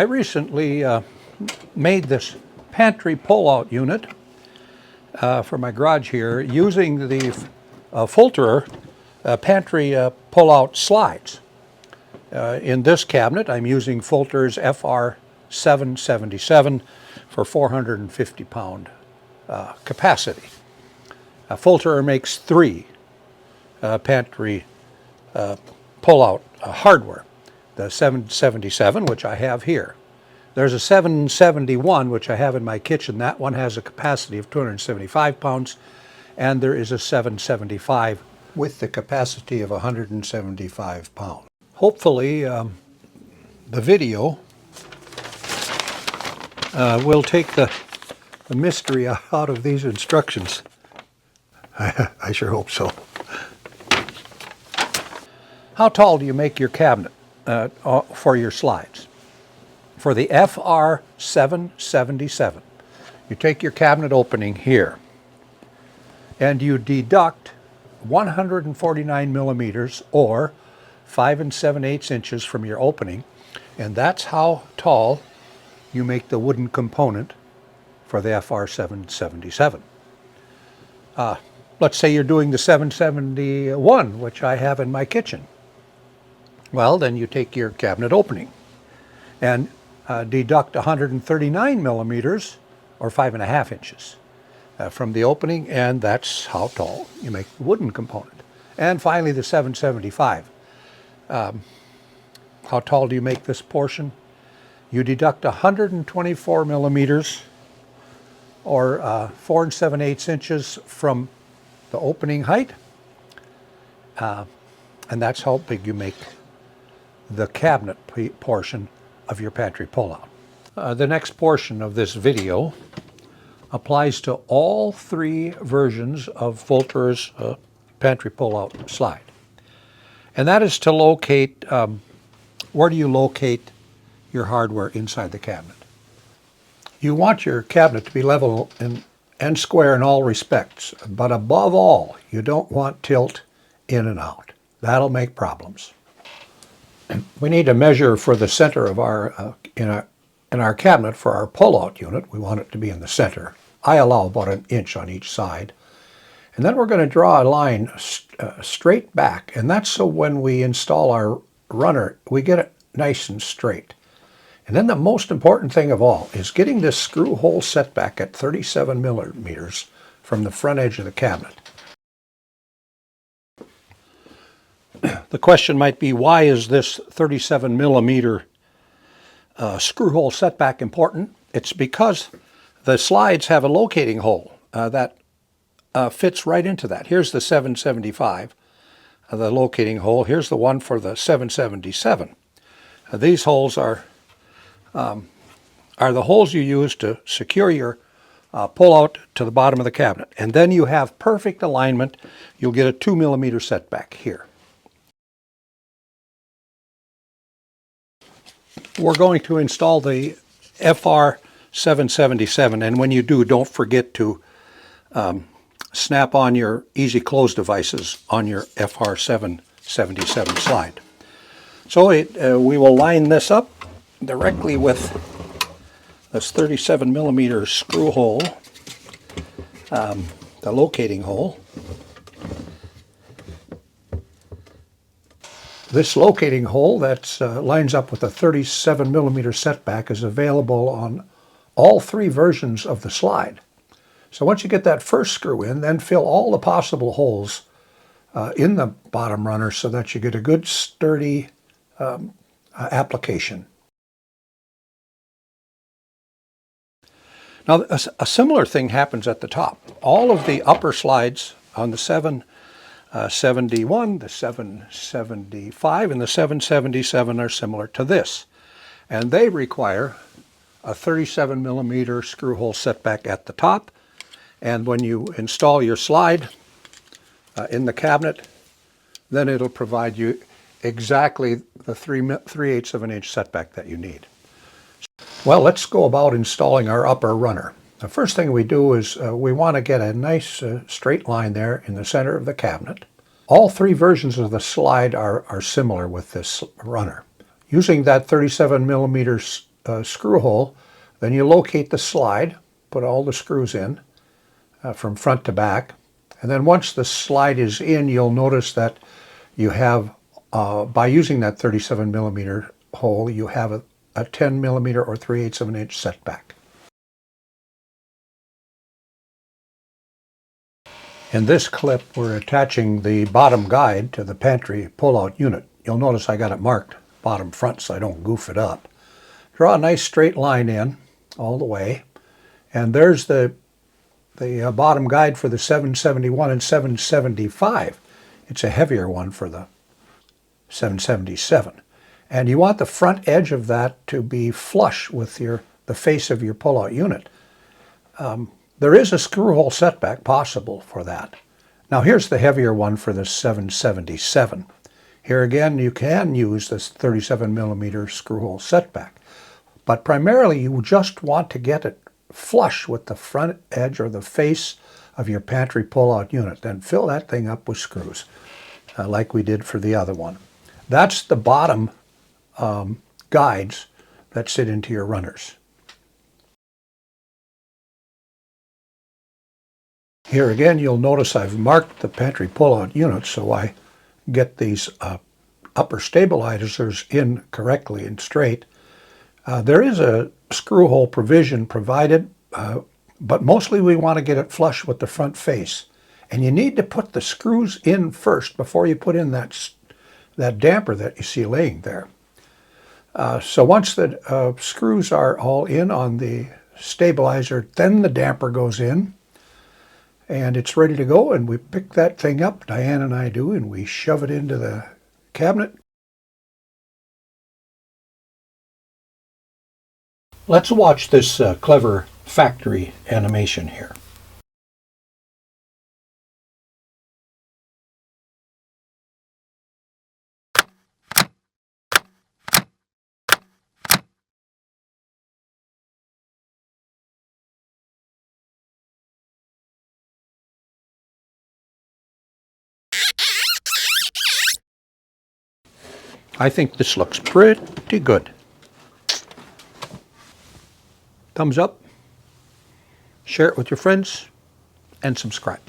I recently made this pantry pull-out unit for my garage here using the Fulterer Pantry pull-out slides. In this cabinet, I'm using Fulterer's FR777 for 450-pound capacity. Fulterer makes 3 pantry pull-out hardware. The 777, which I have here. There's a 771, which I have in my kitchen. That one has a capacity of 275 pounds, and there is a 775 with the capacity of 175 pounds. Hopefully, the video will take the mystery out of these instructions. I sure hope so. How tall do you make your cabinet for your slides? For the FR777, you take your cabinet opening here and you deduct 149 millimeters or 5 7/8 inches from your opening, and that's how tall you make the wooden component for the FR777. Let's say you're doing the 771, which I have in my kitchen. Well, then you take your cabinet opening and deduct 139 millimeters or 5 1/2 inches from the opening, and that's how tall you make the wooden component. And finally, the 775. How tall do you make this portion? You deduct 124 millimeters or 4 7/8 inches from the opening height, and that's how big you make the cabinet portion of your pantry pullout. The next portion of this video applies to all 3 versions of Fulterer's pantry pullout slide. And that is to locate, where do you locate your hardware inside the cabinet? You want your cabinet to be level and square in all respects, but above all, you don't want tilt in and out. That'll make problems. We need to measure for the center of our, in our cabinet for our pull-out unit. We want it to be in the center. I allow about 1 inch on each side. And then we're going to draw a line straight back, and that's so when we install our runner, we get it nice and straight. And then the most important thing of all is getting this screw hole set back at 37 millimeters from the front edge of the cabinet. The question might be, why is this 37 millimeter screw hole setback important? It's because the slides have a locating hole that fits right into that. Here's the 775, the locating hole. Here's the one for the 777. These holes are the holes you use to secure your pull-out to the bottom of the cabinet. And then you have perfect alignment. You'll get a 2 millimeter setback here. We're going to install the FR777, and when you do, don't forget to snap on your easy close devices on your FR777 slide. So we will line this up directly with this 37 millimeter screw hole, the locating hole. This locating hole that lines up with a 37 millimeter setback is available on all 3 versions of the slide. So once you get that first screw in, then fill all the possible holes in the bottom runner so that you get a good sturdy application. Now a similar thing happens at the top. All of the upper slides on the 771, the 775, and the 777 are similar to this. And they require a 37 millimeter screw hole setback at the top. And when you install your slide in the cabinet, then it'll provide you exactly the 3/8 of an inch setback that you need. Well, let's go about installing our upper runner. The first thing we do is we want to get a nice straight line there in the center of the cabinet. All 3 versions of the slide are similar with this runner. Using that 37 millimeter screw hole, then you locate the slide, put all the screws in from front to back, and then once the slide is in, you'll notice that you have, by using that 37 millimeter hole, you have a 10 millimeter or 3/8 of an inch setback. In this clip, we're attaching the bottom guide to the pantry pull-out unit. You'll notice I got it marked bottom front so I don't goof it up. Draw a nice straight line in all the way, and there's the bottom guide for the 771 and 775. It's a heavier one for the 777. And you want the front edge of that to be flush with the face of your pull-out unit. There is a screw hole setback possible for that. Now here's the heavier one for the 777. Here again, you can use this 37 millimeter screw hole setback, but primarily you just want to get it flush with the front edge or the face of your pantry pull-out unit. Then fill that thing up with screws, like we did for the other one. That's the bottom guides that sit into your runners. Here again, you'll notice I've marked the pantry pull-out unit so I get these upper stabilizers in correctly and straight. There is a screw hole provision provided, but mostly we want to get it flush with the front face. And you need to put the screws in first before you put in that damper that you see laying there. So once the screws are all in on the stabilizer, then the damper goes in and it's ready to go, and we pick that thing up, Diane and I do, and we shove it into the cabinet. Let's watch this clever factory animation here. I think this looks pretty good. Thumbs up, share it with your friends, and subscribe.